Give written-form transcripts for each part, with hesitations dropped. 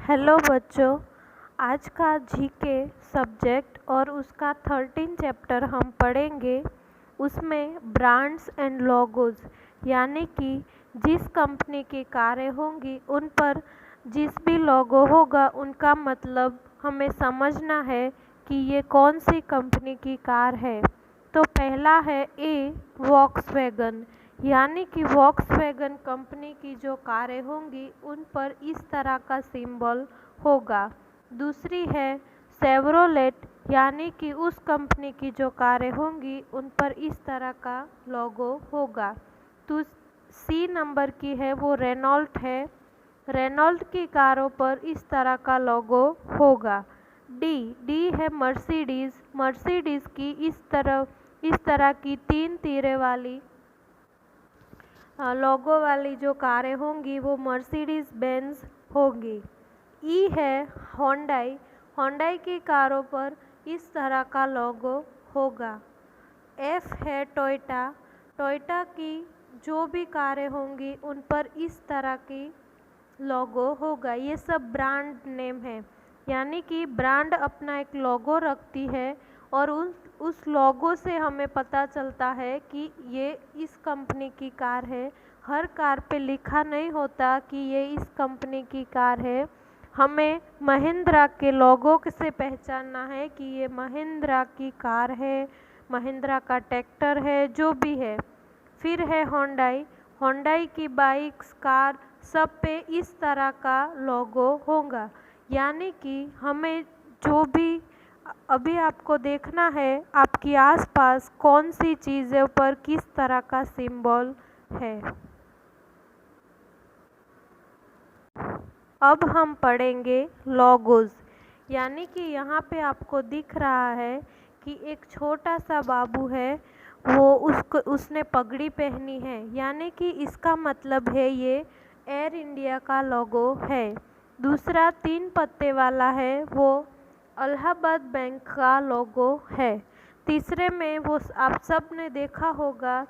Hello बच्चों, आज का जीके सब्जेक्ट और उसका 13 चैप्टर हम पढ़ेंगे। उसमें ब्रांड्स एंड लोगोज़ यानी कि जिस कंपनी की कारें होंगी उन पर जिस भी लोगो होगा उनका मतलब हमें समझना है कि ये कौन सी कंपनी की कार है। तो पहला है ए वॉक्सवैगन, यानी कि वॉक्सवैगन कंपनी की जो कारें होंगी उन पर इस तरह का सिंबल होगा। दूसरी है शेवरोलेट, यानी कि उस कंपनी की जो कारें होंगी उन पर इस तरह का लोगो होगा। तो सी नंबर की है वो रेनॉल्ट है, रेनॉल्ट की कारों पर इस तरह का लोगो होगा। डी है मर्सिडीज़, मर्सिडीज़ की इस तरह की 3 तीरे वाली लोगो वाली जो कारें होंगी वो मर्सिडीज़ बेंज होगी। ई है होंडाई, होंडाई की कारों पर इस तरह का लोगो होगा। एफ है टोयोटा, टोयोटा की जो भी कारें होंगी उन पर इस तरह की लोगो होगा। ये सब ब्रांड नेम है, यानी कि ब्रांड अपना एक लोगो रखती है और उस लोगो से हमें पता चलता है कि ये इस कंपनी की कार है। हर कार पे लिखा नहीं होता कि ये इस कंपनी की कार है। हमें महिंद्रा के लोगो से पहचानना है कि ये महिंद्रा की कार है, महिंद्रा का ट्रैक्टर है, जो भी है। फिर है होंडाई, होंडाई की बाइक्स, कार सब पे इस तरह का लोगो होगा। यानी कि हमें जो भी अभी आपको देखना है आपकी आसपास कौन सी चीज़ों पर किस तरह का सिंबल है। अब हम पढ़ेंगे लोगोज़, यानी कि यहाँ पे आपको दिख रहा है कि एक छोटा सा बाबू है, वो उसने पगड़ी पहनी है, यानी कि इसका मतलब है ये एयर इंडिया का लोगो है। दूसरा 3 पत्ते वाला है, वो इलाहाबाद बैंक का लोगो है। तीसरे में वो आप सब ने देखा होगा,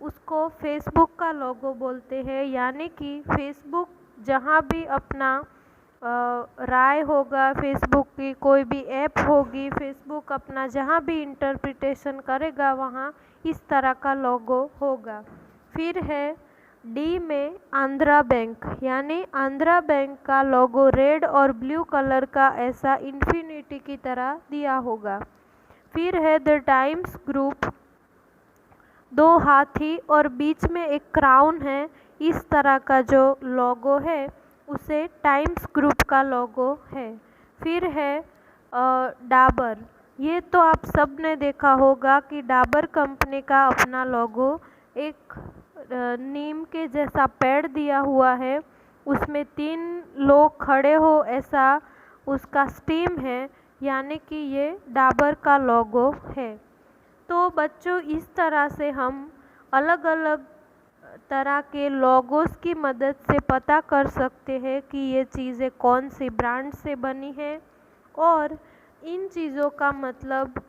उसको फेसबुक का लोगो बोलते हैं, यानी कि फेसबुक जहाँ भी अपना राय होगा, फेसबुक की कोई भी ऐप होगी, फेसबुक अपना जहाँ भी इंटरप्रिटेशन करेगा वहाँ इस तरह का लोगो होगा। फिर है डी में आंध्रा बैंक, यानी आंध्रा बैंक का लोगो रेड और ब्लू कलर का ऐसा इन्फिनिटी की तरह दिया होगा। फिर है द टाइम्स ग्रुप, 2 हाथी और बीच में एक क्राउन है, इस तरह का जो लोगो है उसे टाइम्स ग्रुप का लोगो है। फिर है डाबर, ये तो आप सब ने देखा होगा कि डाबर कंपनी का अपना लोगो एक नीम के जैसा पेड़ दिया हुआ है, उसमें 3 लोग खड़े हो ऐसा उसका स्टीम है, यानी कि ये डाबर का लोगो है। तो बच्चों इस तरह से हम अलग अलग तरह के लोगोस की मदद से पता कर सकते हैं कि ये चीज़ें कौन सी ब्रांड से बनी है और इन चीज़ों का मतलब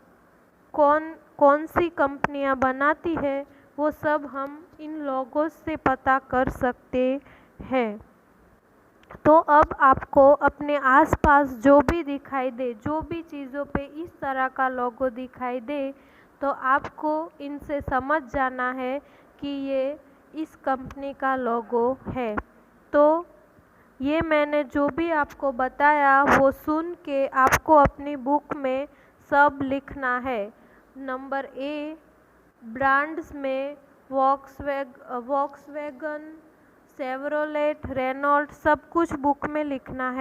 कौन सी कंपनियां बनाती है, वो सब हम इन लोगोस से पता कर सकते हैं। तो अब आपको अपने आसपास जो भी दिखाई दे, जो भी चीज़ों पे इस तरह का लोगो दिखाई दे, तो आपको इनसे समझ जाना है कि ये इस कंपनी का लोगो है। तो ये मैंने जो भी आपको बताया वो सुन के आपको अपनी बुक में सब लिखना है। नंबर ए ब्रांड्स में वॉक्सवैगन, शेवरोलेट, रेनॉल्ट सब कुछ बुक में लिखना है।